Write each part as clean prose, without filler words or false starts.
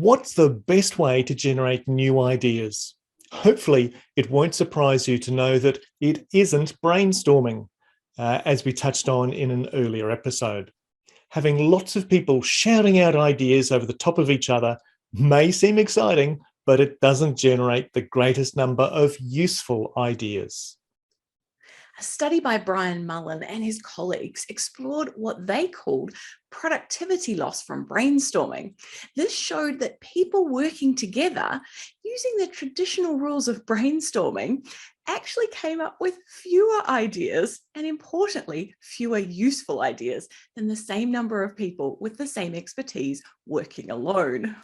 What's the best way to generate new ideas? Hopefully, it won't surprise you to know that it isn't brainstorming, as we touched on in an earlier episode. Having lots of people shouting out ideas over the top of each other may seem exciting, but it doesn't generate the greatest number of useful ideas. A study by Brian Mullen and his colleagues explored what they called productivity loss from brainstorming. This showed that people working together using the traditional rules of brainstorming actually came up with fewer ideas and, importantly, fewer useful ideas than the same number of people with the same expertise working alone.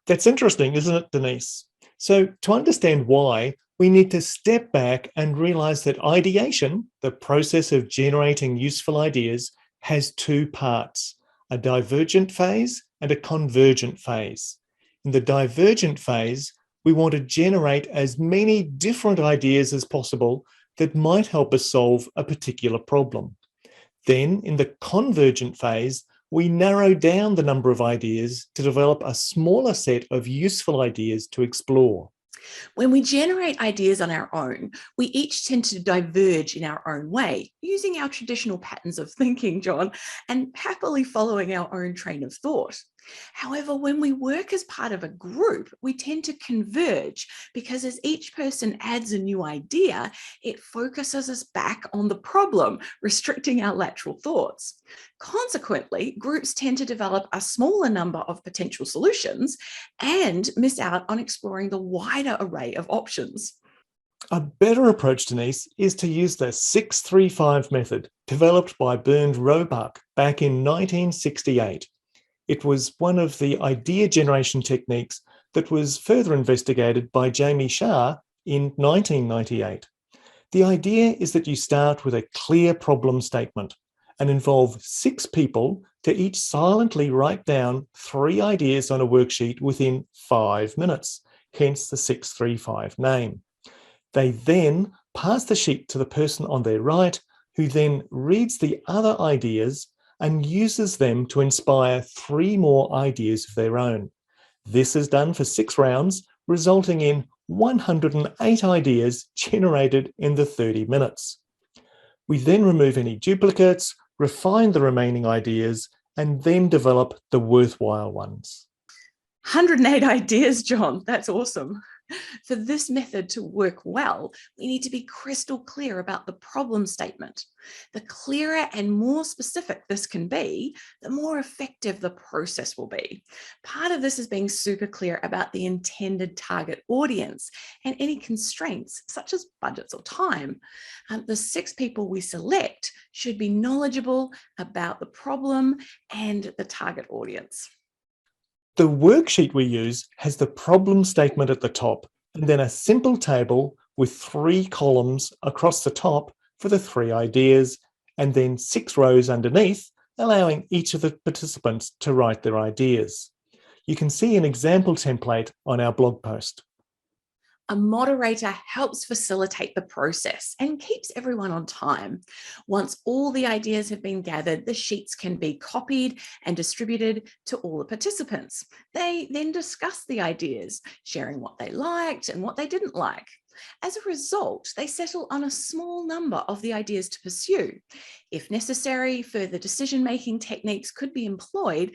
That's interesting, isn't it, Denise? So, to understand why, we need to step back and realize that ideation, the process of generating useful ideas, has two parts: a divergent phase and a convergent phase. In the divergent phase, we want to generate as many different ideas as possible that might help us solve a particular problem. Then, in the convergent phase, we narrow down the number of ideas to develop a smaller set of useful ideas to explore. When we generate ideas on our own, we each tend to diverge in our own way, using our traditional patterns of thinking, John, and happily following our own train of thought. However, when we work as part of a group, we tend to converge because as each person adds a new idea, it focuses us back on the problem, restricting our lateral thoughts. Consequently, groups tend to develop a smaller number of potential solutions and miss out on exploring the wider array of options. A better approach, Denise, is to use the 6-3-5 method developed by Bernd Roebuck back in 1968. It was one of the idea generation techniques that was further investigated by Jamie Shah in 1998. The idea is that you start with a clear problem statement and involve 6 people to each silently write down 3 ideas on a worksheet within 5 minutes, hence the 6-3-5 name. They then pass the sheet to the person on their right, who then reads the other ideas and uses them to inspire 3 more ideas of their own. This is done for 6 rounds, resulting in 108 ideas generated in the 30 minutes. We then remove any duplicates, refine the remaining ideas, and then develop the worthwhile ones. 108 ideas, John. That's awesome. For this method to work well, we need to be crystal clear about the problem statement. The clearer and more specific this can be, the more effective the process will be. Part of this is being super clear about the intended target audience and any constraints, such as budgets or time. The 6 people we select should be knowledgeable about the problem and the target audience. The worksheet we use has the problem statement at the top and then a simple table with 3 columns across the top for the 3 ideas and then 6 rows underneath, allowing each of the participants to write their ideas. You can see an example template on our blog post. A moderator helps facilitate the process and keeps everyone on time. Once all the ideas have been gathered, the sheets can be copied and distributed to all the participants. They then discuss the ideas, sharing what they liked and what they didn't like. As a result, they settle on a small number of the ideas to pursue. If necessary, further decision-making techniques could be employed,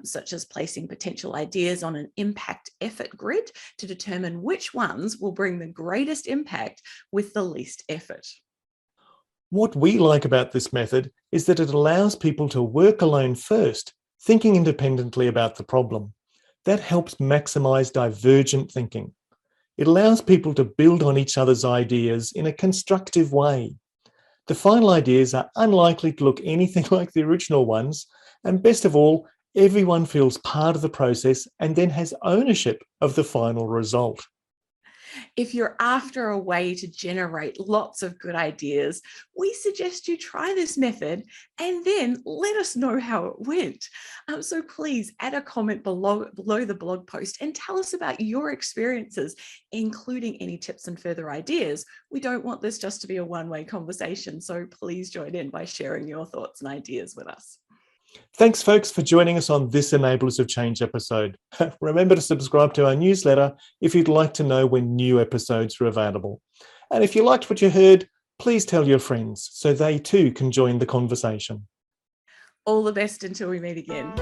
such as placing potential ideas on an impact effort grid to determine which ones will bring the greatest impact with the least effort. What we like about this method is that it allows people to work alone first, thinking independently about the problem. That helps maximize divergent thinking. It allows people to build on each other's ideas in a constructive way. The final ideas are unlikely to look anything like the original ones, and best of all, everyone feels part of the process and then has ownership of the final result. If you're after a way to generate lots of good ideas, we suggest you try this method and then let us know how it went. So please add a comment below the blog post and tell us about your experiences, including any tips and further ideas. We don't want this just to be a one-way conversation, so please join in by sharing your thoughts and ideas with us. Thanks, folks, for joining us on this Enablers of Change episode. Remember to subscribe to our newsletter if you'd like to know when new episodes are available. And if you liked what you heard, please tell your friends so they too can join the conversation. All the best until we meet again.